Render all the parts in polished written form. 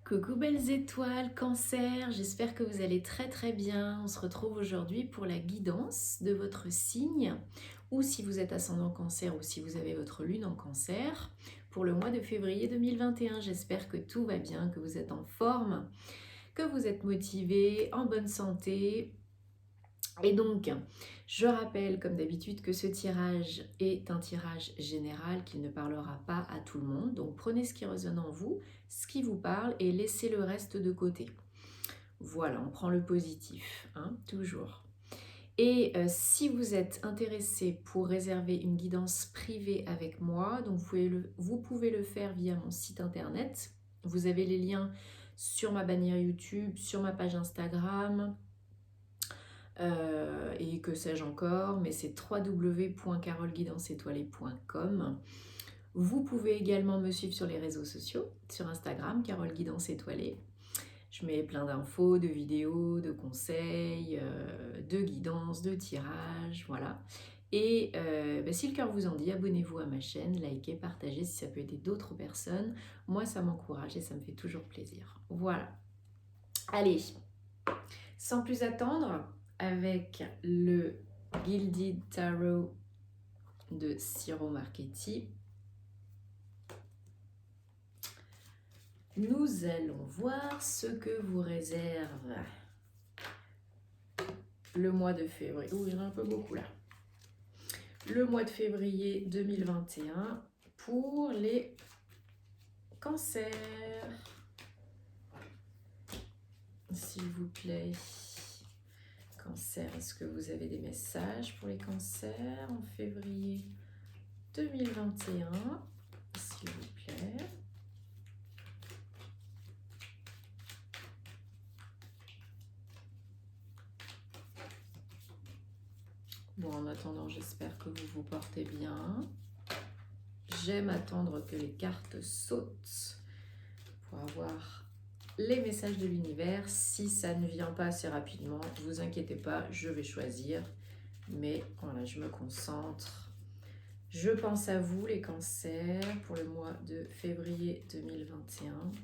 Coucou belles étoiles, Cancer, j'espère que vous allez très très bien. On se retrouve aujourd'hui pour la guidance de votre signe, ou si vous êtes ascendant Cancer ou si vous avez votre lune en Cancer, pour le mois de février 2021. J'espère que tout va bien, que vous êtes en forme, que vous êtes motivé, en bonne santé. Et donc, je rappelle comme d'habitude que ce tirage est un tirage général qui ne parlera pas à tout le monde. Donc prenez ce qui résonne en vous, ce qui vous parle et laissez le reste de côté. Voilà, on prend le positif, hein, toujours. Et si vous êtes intéressé pour réserver une guidance privée avec moi, donc vous pouvez le faire via mon site internet. Vous avez les liens sur ma bannière YouTube, sur ma page Instagram, et que sais-je encore, mais c'est www.carolguidanceétoilée.com. Vous pouvez également me suivre sur les réseaux sociaux, sur Instagram, Carole Guidance Étoilée. Je mets plein d'infos, de vidéos, de conseils, de guidance, de tirages, voilà. Et si le cœur vous en dit, abonnez-vous à ma chaîne, likez, partagez si ça peut aider d'autres personnes. Moi, ça m'encourage et ça me fait toujours plaisir. Voilà. Allez, sans plus attendre, avec le Gilded Tarot de Ciro Marchetti, nous allons voir ce que vous réserve le mois de février. Ouh, il y en a un peu beaucoup là. Le mois de février 2021 pour les cancers. S'il vous plaît. Cancer, est-ce que vous avez des messages pour les cancers en février 2021, s'il vous plaît? Bon, en attendant, j'espère que vous vous portez bien. J'aime attendre que les cartes sautent pour avoir les messages de l'univers. Si ça ne vient pas assez rapidement, ne vous inquiétez pas, je vais choisir. Mais voilà, je me concentre. Je pense à vous, les cancers, pour le mois de février 2021.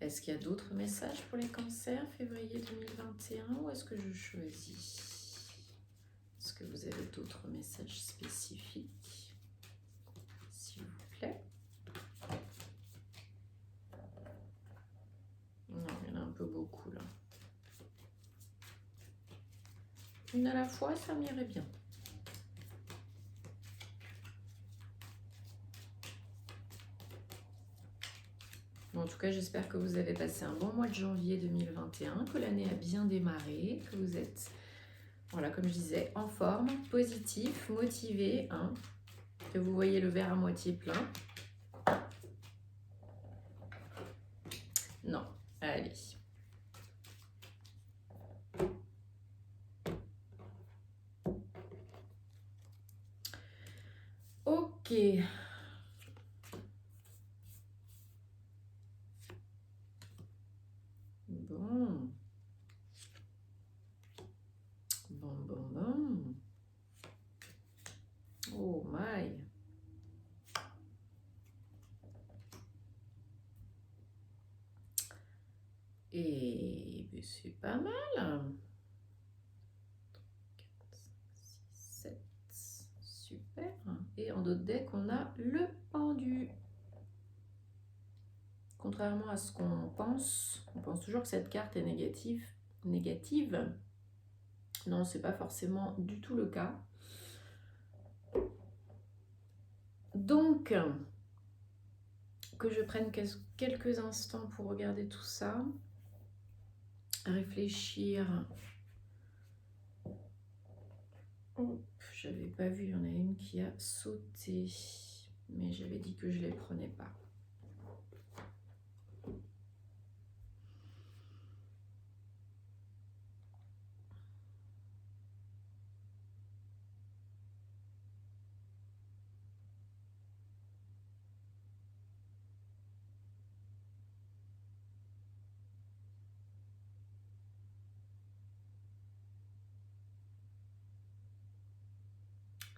Est-ce qu'il y a d'autres messages pour les cancers, février 2021, ou est-ce que je choisis? Est-ce que vous avez d'autres messages spécifiques, s'il vous plaît? Non, il y en a un peu beaucoup là. Une à la fois, ça m'irait bien. Bon, en tout cas, j'espère que vous avez passé un bon mois de janvier 2021, que l'année a bien démarré, que vous êtes, voilà, comme je disais, en forme, positif, motivé, hein, que vous voyez le verre à moitié plein. Non, allez. Ok. Bon. Bon. Oh my. Et ben, c'est pas mal. 4, 5, 6, 7. Super. Et en d'autres decks, on a le pendu. Contrairement à ce qu'on pense, on pense toujours que cette carte est négative. Non, c'est pas forcément du tout le cas. Donc, que je prenne quelques instants pour regarder tout ça, réfléchir. Oh, j'avais pas vu, il y en a une qui a sauté, mais j'avais dit que je les prenais pas.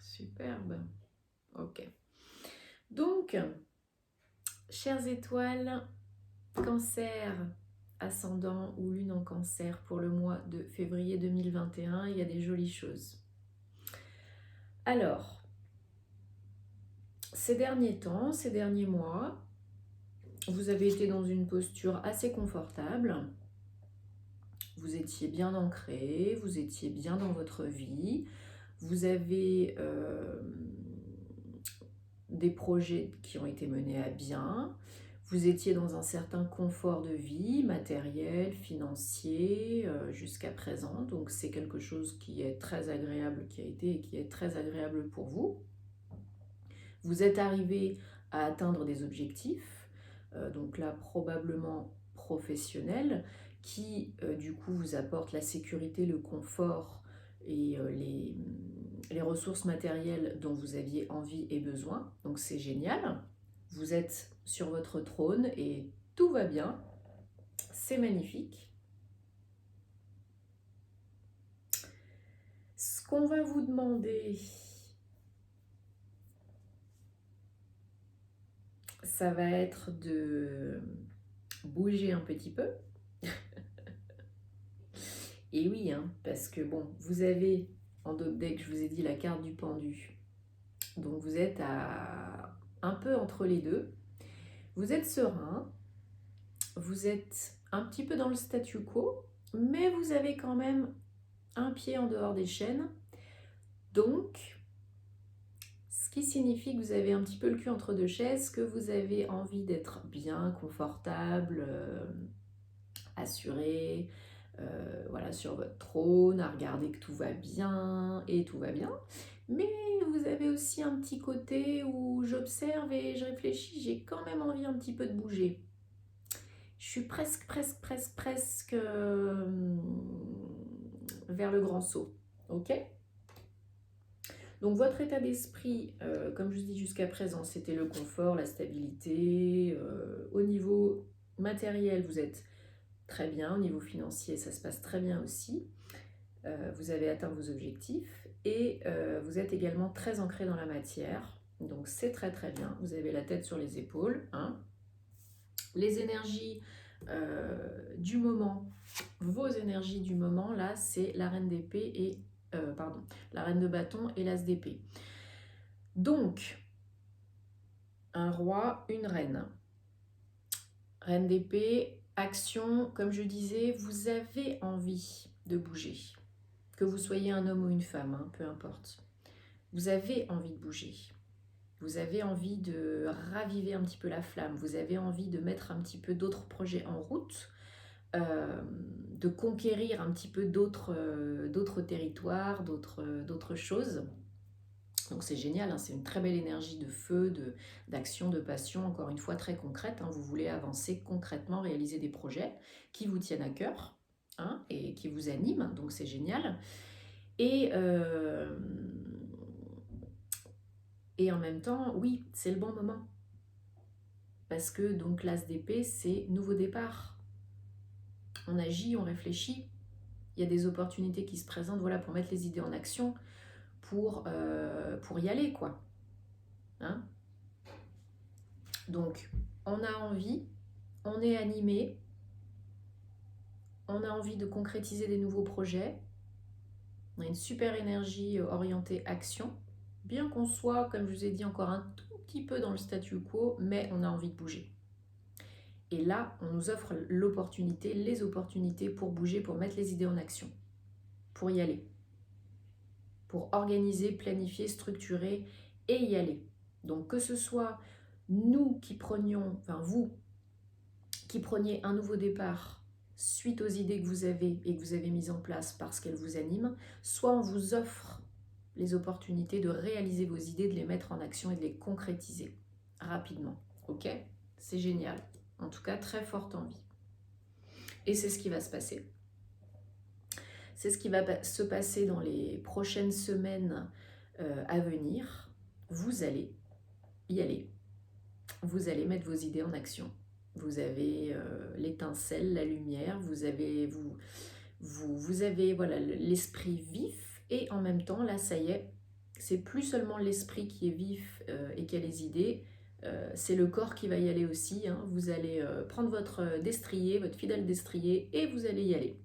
Superbe. Ok. Donc, chères étoiles, Cancer, ascendant ou lune en Cancer pour le mois de février 2021, il y a des jolies choses. Alors, ces derniers temps, ces derniers mois, vous avez été dans une posture assez confortable. Vous étiez bien ancré, vous étiez bien dans votre vie. Vous avez des projets qui ont été menés à bien. Vous étiez dans un certain confort de vie, matériel, financier, jusqu'à présent. Donc c'est quelque chose qui est très agréable, qui a été et qui est très agréable pour vous. Vous êtes arrivé à atteindre des objectifs, donc là probablement professionnels, qui du coup vous apportent la sécurité, le confort et les ressources matérielles dont vous aviez envie et besoin. Donc c'est génial. Vous êtes sur votre trône et tout va bien. C'est magnifique. Ce qu'on va vous demander, ça va être de bouger un petit peu. Et oui, hein, parce que bon, vous avez en top deck, je vous ai dit, la carte du pendu. Donc vous êtes un peu entre les deux. Vous êtes serein, vous êtes un petit peu dans le statu quo, mais vous avez quand même un pied en dehors des chaînes. Donc, ce qui signifie que vous avez un petit peu le cul entre deux chaises, que vous avez envie d'être bien, confortable, assuré, voilà, sur votre trône, à regarder que tout va bien, et tout va bien. Mais vous avez aussi un petit côté où j'observe et je réfléchis, j'ai quand même envie un petit peu de bouger. Je suis presque vers le grand saut, ok? Donc votre état d'esprit, comme je vous dis jusqu'à présent, c'était le confort, la stabilité. Au niveau matériel, vous êtes très bien. Au niveau financier, ça se passe très bien aussi. Vous avez atteint vos objectifs et vous êtes également très ancré dans la matière. Donc c'est très très bien. Vous avez la tête sur les épaules. Hein. Les énergies du moment, vos énergies du moment, là, c'est la reine d'épée et la reine de bâton et l'as d'épée. Donc, un roi, une reine. Reine d'épée, action, comme je disais, vous avez envie de bouger. Que vous soyez un homme ou une femme, hein, peu importe. Vous avez envie de bouger. Vous avez envie de raviver un petit peu la flamme. Vous avez envie de mettre un petit peu d'autres projets en route. De conquérir un petit peu d'autres territoires, d'autres choses. Donc c'est génial, hein, c'est une très belle énergie de feu, d'action, de passion, encore une fois très concrète. Hein, vous voulez avancer concrètement, réaliser des projets qui vous tiennent à cœur, hein, et qui vous animent, donc c'est génial. Et en même temps, oui, c'est le bon moment. Parce que donc l'as d'épée, c'est nouveau départ. On agit, on réfléchit. Il y a des opportunités qui se présentent, voilà, pour mettre les idées en action, pour y aller, quoi. Hein? Donc, on a envie, on est animé, on a envie de concrétiser des nouveaux projets, on a une super énergie orientée action, bien qu'on soit, comme je vous ai dit, encore un tout petit peu dans le statu quo, mais on a envie de bouger. Et là, on nous offre l'opportunité, les opportunités pour bouger, pour mettre les idées en action, pour y aller, pour organiser, planifier, structurer et y aller. Donc que ce soit nous qui prenions, enfin vous, qui preniez un nouveau départ suite aux idées que vous avez et que vous avez mises en place parce qu'elles vous animent, soit on vous offre les opportunités de réaliser vos idées, de les mettre en action et de les concrétiser rapidement. Ok? C'est génial. En tout cas, très forte envie. Et c'est ce qui va se passer. C'est ce qui va se passer dans les prochaines semaines à venir. Vous allez y aller. Vous allez mettre vos idées en action. Vous avez l'étincelle, la lumière, vous avez voilà, l'esprit vif et en même temps, là, ça y est, c'est plus seulement l'esprit qui est vif et qui a les idées, c'est le corps qui va y aller aussi. Hein. Vous allez prendre votre destrier, votre fidèle destrier, et vous allez y aller.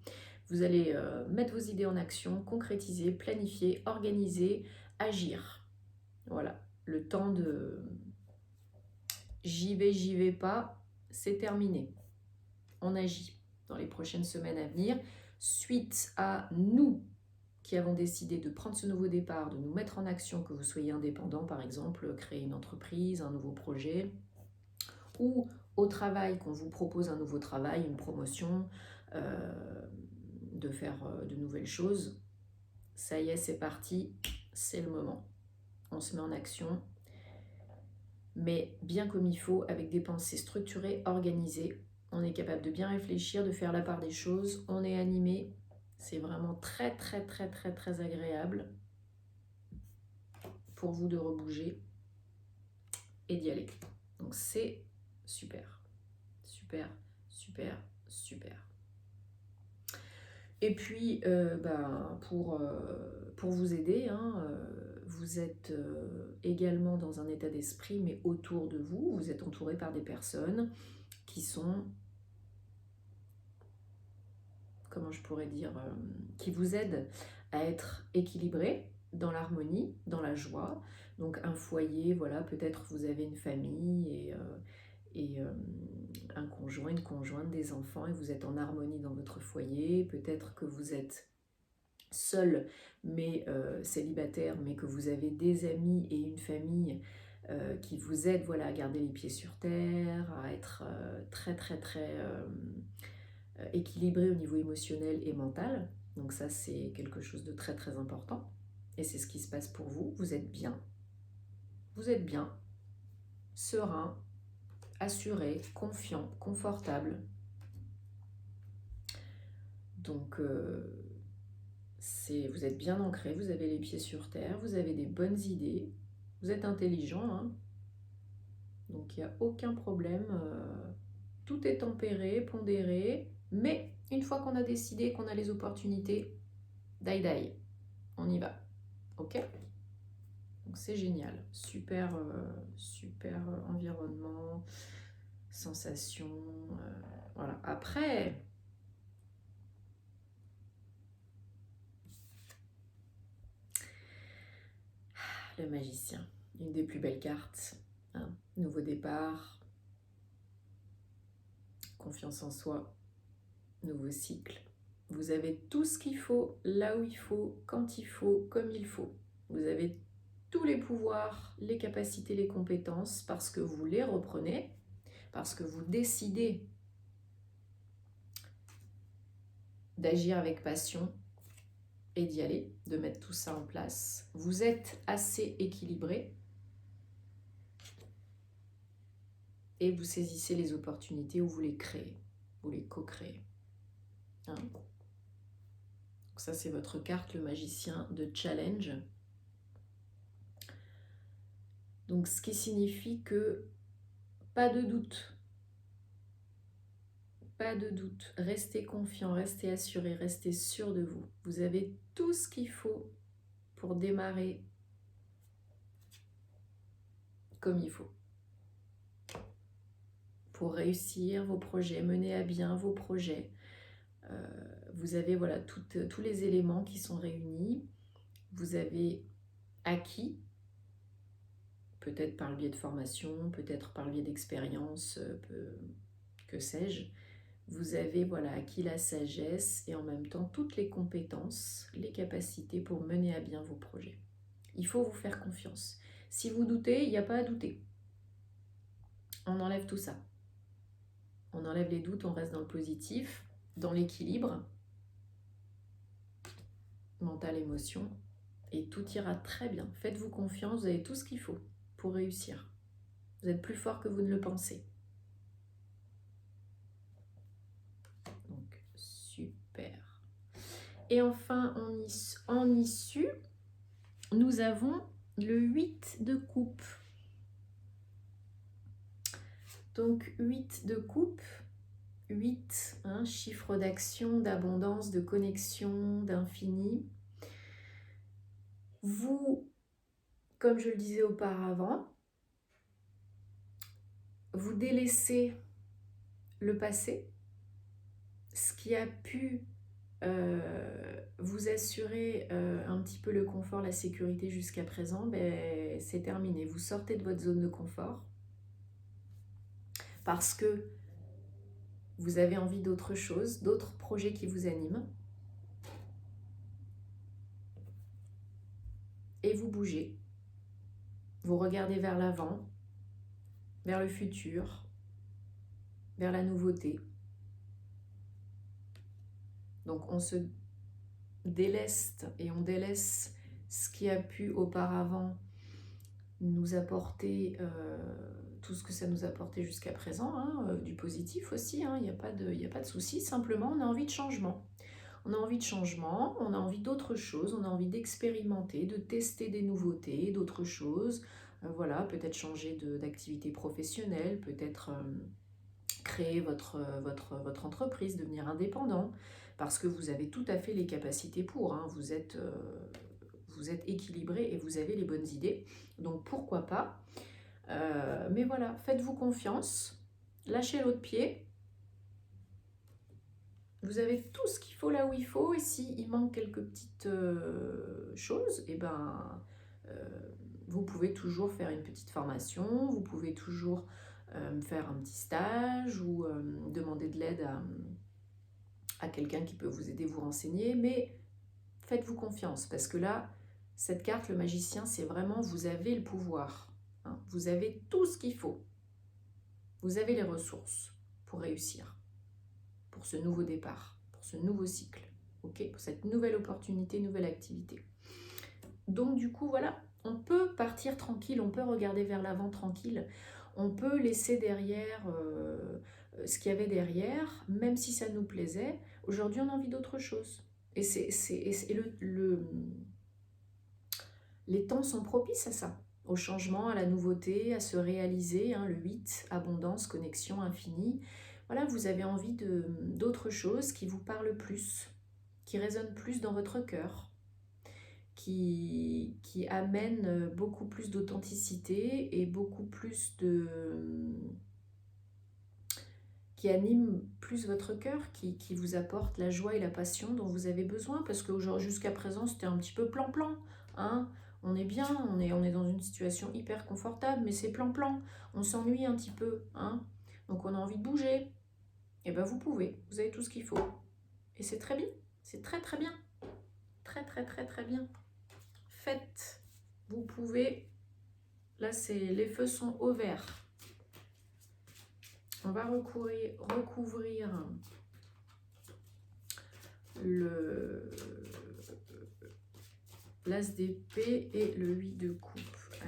Vous allez mettre vos idées en action, concrétiser, planifier, organiser, agir. Voilà, le temps de j'y vais pas, c'est terminé. On agit dans les prochaines semaines à venir. Suite à nous qui avons décidé de prendre ce nouveau départ, de nous mettre en action, que vous soyez indépendant par exemple, créer une entreprise, un nouveau projet, ou au travail, qu'on vous propose un nouveau travail, une promotion, de faire de nouvelles choses. Ça y est, c'est parti, c'est le moment. On se met en action, mais bien comme il faut, avec des pensées structurées, organisées. On est capable de bien réfléchir, de faire la part des choses, on est animé. C'est vraiment très très très très très agréable pour vous de rebouger et d'y aller. Donc c'est super, super, super, super. Et puis, pour vous aider, hein, vous êtes également dans un état d'esprit, mais autour de vous, vous êtes entouré par des personnes qui sont, comment je pourrais dire, qui vous aident à être équilibré dans l'harmonie, dans la joie. Donc un foyer, voilà, peut-être vous avez une famille et un conjoint, une conjointe, des enfants, et vous êtes en harmonie dans votre foyer. Peut-être que vous êtes seul, mais célibataire, mais que vous avez des amis et une famille qui vous aident, voilà, à garder les pieds sur terre, à être très très très équilibré au niveau émotionnel et mental. Donc ça, c'est quelque chose de très très important. Et c'est ce qui se passe pour vous. Vous êtes bien, serein, assuré, confiant, confortable. Donc vous êtes bien ancré, vous avez les pieds sur terre, vous avez des bonnes idées, vous êtes intelligent, hein. Donc il n'y a aucun problème. Tout est tempéré, pondéré, mais une fois qu'on a décidé, qu'on a les opportunités, die, on y va. Ok? Donc c'est génial. Super, super environnement, sensation. Voilà. Après, le magicien, une des plus belles cartes. Hein. Nouveau départ, confiance en soi, nouveau cycle. Vous avez tout ce qu'il faut, là où il faut, quand il faut, comme il faut. Vous avez tous les pouvoirs, les capacités, les compétences, parce que vous les reprenez, parce que vous décidez d'agir avec passion et d'y aller, de mettre tout ça en place. Vous êtes assez équilibré et vous saisissez les opportunités où vous les créez, vous les co-créez. Hein? Donc ça, c'est votre carte, le magicien de challenge. Donc, ce qui signifie que pas de doute. Pas de doute. Restez confiant, restez assuré, restez sûr de vous. Vous avez tout ce qu'il faut pour démarrer comme il faut. Pour réussir vos projets, mener à bien vos projets. Vous avez voilà, tous les éléments qui sont réunis. Vous avez acquis, peut-être par le biais de formation, peut-être par le biais d'expérience, que sais-je. Vous avez voilà, acquis la sagesse et en même temps toutes les compétences, les capacités pour mener à bien vos projets. Il faut vous faire confiance. Si vous doutez, il n'y a pas à douter. On enlève tout ça. On enlève les doutes, on reste dans le positif, dans l'équilibre, mental, émotion, et tout ira très bien. Faites-vous confiance, vous avez tout ce qu'il faut pour réussir. Vous êtes plus fort que vous ne le pensez. Donc, super. Et enfin, en issue, nous avons le 8 de coupe. Donc 8 de coupe, 8, hein, chiffre d'action, d'abondance, de connexion, d'infini. Vous comme je le disais auparavant, vous délaissez le passé, ce qui a pu vous assurer un petit peu le confort, la sécurité jusqu'à présent, ben, c'est terminé. Vous sortez de votre zone de confort parce que vous avez envie d'autre chose, d'autres projets qui vous animent. Et vous bougez. Vous regardez vers l'avant, vers le futur, vers la nouveauté. Donc on se déleste et on délaisse ce qui a pu auparavant nous apporter tout ce que ça nous a apporté jusqu'à présent, hein, du positif aussi, il n'y a pas de souci, simplement on a envie de changement. On a envie de changement, on a envie d'autre chose, on a envie d'expérimenter, de tester des nouveautés, d'autres choses. Voilà, peut-être changer d'activité professionnelle, peut-être créer votre entreprise, devenir indépendant, parce que vous avez tout à fait les capacités pour, hein, vous êtes équilibré et vous avez les bonnes idées, donc pourquoi pas. Mais voilà, faites-vous confiance, lâchez l'autre pied. Vous avez tout ce qu'il faut là où il faut, et s'il manque quelques petites choses, et ben, vous pouvez toujours faire une petite formation, vous pouvez toujours faire un petit stage ou demander de l'aide à quelqu'un qui peut vous aider, vous renseigner, mais faites-vous confiance, parce que là, cette carte, le magicien, c'est vraiment, vous avez le pouvoir, hein, vous avez tout ce qu'il faut, vous avez les ressources pour réussir, pour ce nouveau départ, pour ce nouveau cycle, ok, pour cette nouvelle opportunité, nouvelle activité. Donc du coup, voilà, on peut partir tranquille, on peut regarder vers l'avant tranquille, on peut laisser derrière ce qu'il y avait derrière, même si ça nous plaisait. Aujourd'hui, on a envie d'autre chose. Et les temps sont propices à ça, au changement, à la nouveauté, à se réaliser, hein, le 8, abondance, connexion, infini. Voilà, vous avez envie d'autre chose qui vous parle plus, qui résonne plus dans votre cœur, qui amène beaucoup plus d'authenticité et beaucoup plus qui anime plus votre cœur, qui vous apporte la joie et la passion dont vous avez besoin, parce que jusqu'à présent c'était un petit peu plan-plan, hein. On est bien, on est dans une situation hyper confortable, mais c'est plan-plan, on s'ennuie un petit peu, hein. Donc on a envie de bouger, et ben vous pouvez, vous avez tout ce qu'il faut, et c'est très bien, c'est très très bien, très très très très bien. Faites, vous pouvez, là les feux sont au vert. On va recouvrir l'as d'épée et le 8 de coupe.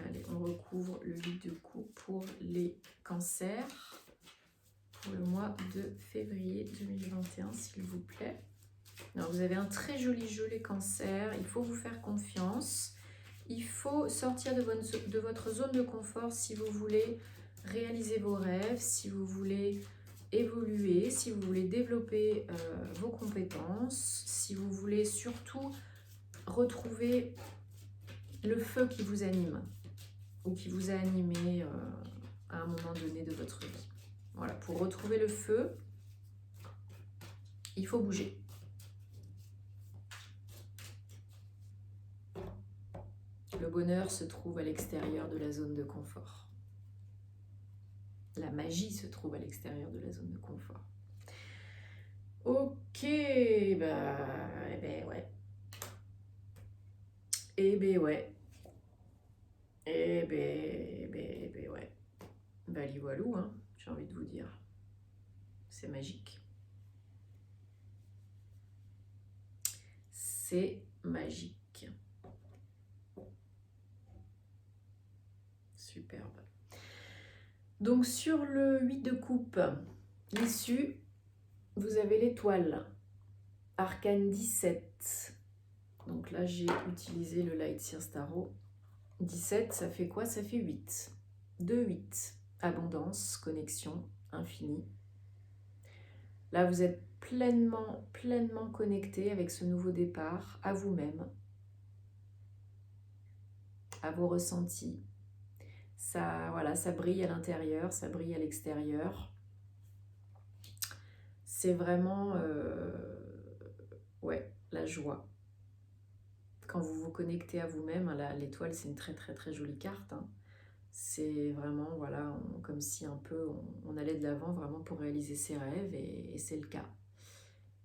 Allez, on recouvre le 8 de coupe pour les cancers pour le mois de février 2021, s'il vous plaît. Alors, vous avez un très joli jeu, les cancers. Il faut vous faire confiance. Il faut sortir de votre zone de confort si vous voulez réaliser vos rêves, si vous voulez évoluer, si vous voulez développer vos compétences, si vous voulez surtout retrouver le feu qui vous anime ou qui vous a animé à un moment donné de votre vie. Voilà, pour retrouver le feu, il faut bouger. Le bonheur se trouve à l'extérieur de la zone de confort. La magie se trouve à l'extérieur de la zone de confort. Ok, bah, eh ben ouais. Eh ben ouais. Eh ben ouais. Bali voilou, hein, j'ai envie de vous dire. C'est magique. C'est magique. Superbe. Donc sur le 8 de coupe, l'issue, vous avez l'étoile, arcane 17. Donc là, j'ai utilisé le Light Seer Tarot. 17, ça fait quoi? Ça fait 8. 2, 8. Abondance, connexion, infini. Là, vous êtes pleinement connecté avec ce nouveau départ, à vous-même. à vos ressentis. Ça, voilà, ça brille à l'intérieur, ça brille à l'extérieur. C'est vraiment ouais, la joie. Quand vous vous connectez à vous-même, l'étoile, c'est une très très très jolie carte. Hein. C'est vraiment, voilà, comme si un peu on allait de l'avant vraiment pour réaliser ses rêves, et c'est le cas.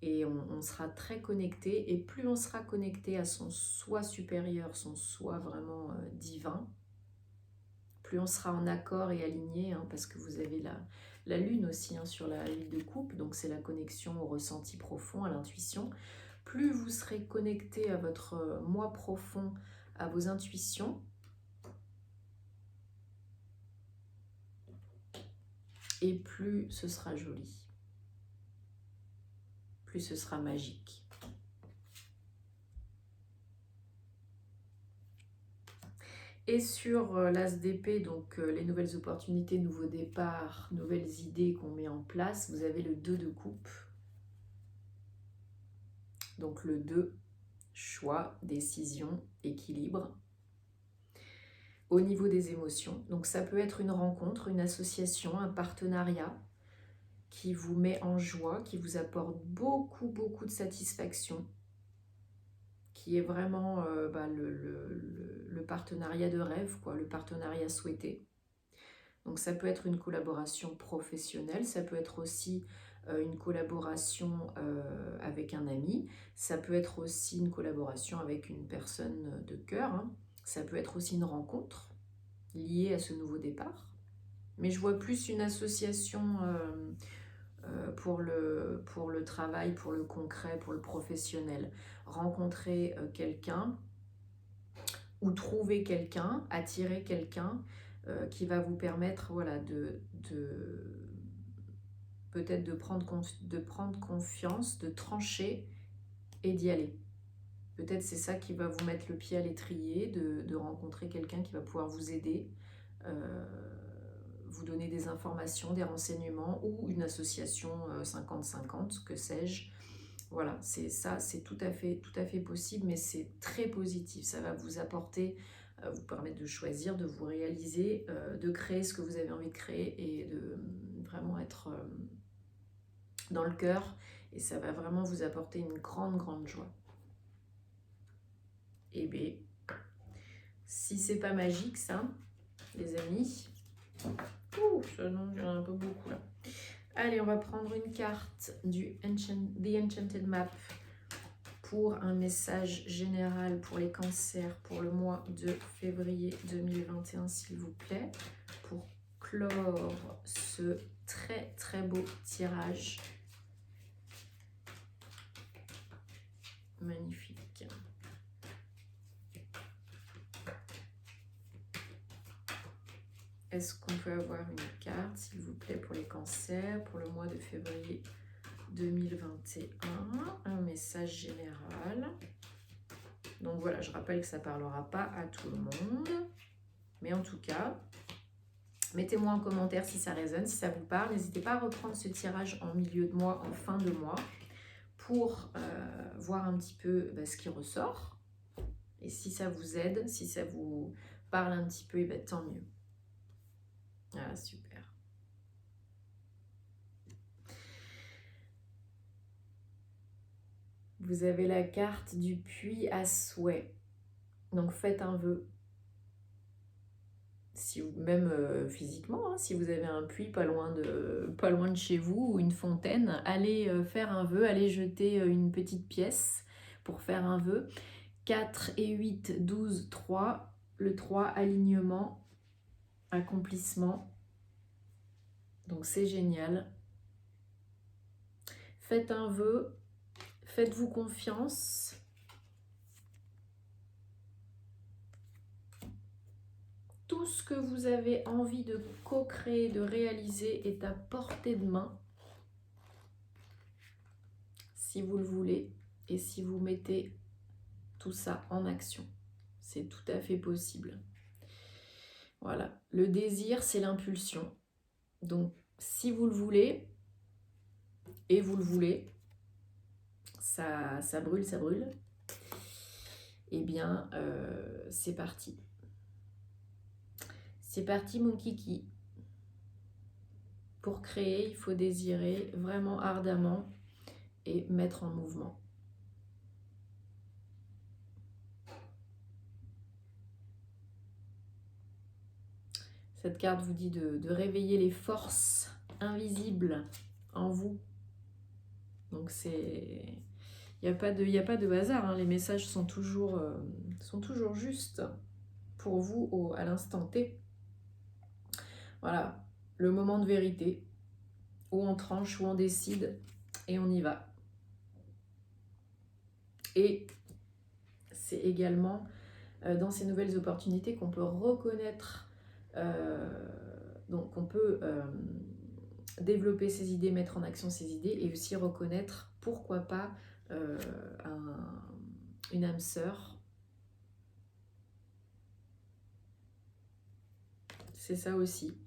Et on sera très connecté, et plus on sera connecté à son soi supérieur, son soi vraiment divin, plus on sera en accord et aligné, hein, parce que vous avez la lune aussi, hein, sur la huile de coupe, donc c'est la connexion au ressenti profond, à l'intuition. Plus vous serez connecté à votre moi profond, à vos intuitions, et plus ce sera joli, plus ce sera magique. Et sur l'as d'épée, donc les nouvelles opportunités, nouveaux départs, nouvelles idées qu'on met en place, vous avez le 2 de coupe. Donc le 2, choix, décision, équilibre. Au niveau des émotions, donc ça peut être une rencontre, une association, un partenariat qui vous met en joie, qui vous apporte beaucoup, beaucoup de satisfaction, qui est vraiment le partenariat de rêve, quoi, le partenariat souhaité. Donc ça peut être une collaboration professionnelle, ça peut être aussi une collaboration avec un ami, ça peut être aussi une collaboration avec une personne de cœur, hein. Ça peut être aussi une rencontre liée à ce nouveau départ. Mais je vois plus une association pour le travail, pour le concret, pour le professionnel. Rencontrer quelqu'un ou trouver quelqu'un, attirer quelqu'un qui va vous permettre, voilà, peut-être de prendre confiance, de trancher et d'y aller. Peut-être c'est ça qui va vous mettre le pied à l'étrier, de rencontrer quelqu'un qui va pouvoir vous aider, vous donner des informations, des renseignements, ou une association 50-50, que sais-je. Voilà, c'est ça, c'est tout à fait possible, mais c'est très positif. Ça va vous apporter, vous permettre de choisir, de vous réaliser, de créer ce que vous avez envie de créer, et de vraiment être dans le cœur, et ça va vraiment vous apporter une grande, grande joie. Et bien, si c'est pas magique ça, les amis, ça, non, il y en a un peu beaucoup là. Allez, on va prendre une carte du The Enchanted Map pour un message général pour les cancers pour le mois de février 2021, s'il vous plaît, pour clore ce très très beau tirage. Magnifique. Est-ce qu'on peut avoir une carte, s'il vous plaît, pour les cancers pour le mois de février 2021, un message général. Donc voilà, je rappelle que ça ne parlera pas à tout le monde, mais en tout cas, mettez-moi en commentaire si ça résonne, si ça vous parle. N'hésitez pas à reprendre ce tirage en milieu de mois, en fin de mois, pour voir un petit peu ce qui ressort. Et si ça vous aide, si ça vous parle un petit peu, et tant mieux. Ah, super. Vous avez la carte du puits à souhait. Donc faites un vœu. Si vous, même physiquement, hein, si vous avez un puits pas loin de chez vous, ou une fontaine, allez faire un vœu, allez jeter une petite pièce pour faire un vœu. 4 et 8, 12, 3. Le 3, alignement, accomplissement. Donc c'est génial. Faites un vœu, faites-vous confiance. Tout ce que vous avez envie de co-créer, de réaliser est à portée de main. Si vous le voulez, et si vous mettez tout ça en action. C'est tout à fait possible. Voilà. Le désir, c'est l'impulsion. Donc, si vous le voulez, et vous le voulez, ça brûle, ça brûle, eh bien, c'est parti. C'est parti mon kiki. Pour créer, il faut désirer vraiment ardemment et mettre en mouvement. Cette carte vous dit de réveiller les forces invisibles en vous. Donc c'est... Il n'y a pas de hasard, hein. Les messages sont toujours justes pour vous à l'instant T. Voilà, le moment de vérité, où on tranche, où on décide, et on y va. Et c'est également dans ces nouvelles opportunités qu'on peut reconnaître, donc on peut développer ses idées, mettre en action ses idées, et aussi reconnaître, pourquoi pas, une âme sœur. C'est ça aussi.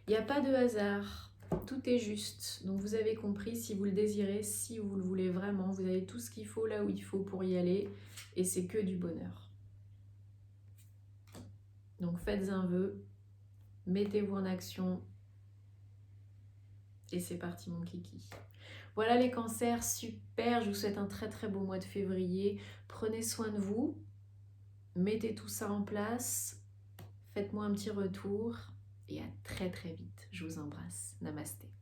Il n'y a pas de hasard, tout est juste. Donc vous avez compris, si vous le désirez, si vous le voulez vraiment, vous avez tout ce qu'il faut là où il faut pour y aller, et c'est que du bonheur. Donc faites un vœu, mettez-vous en action, et c'est parti mon kiki. Voilà les cancers, super, je vous souhaite un très très beau mois de février. Prenez soin de vous, mettez tout ça en place, faites-moi un petit retour, et à très très vite. Je vous embrasse. Namasté.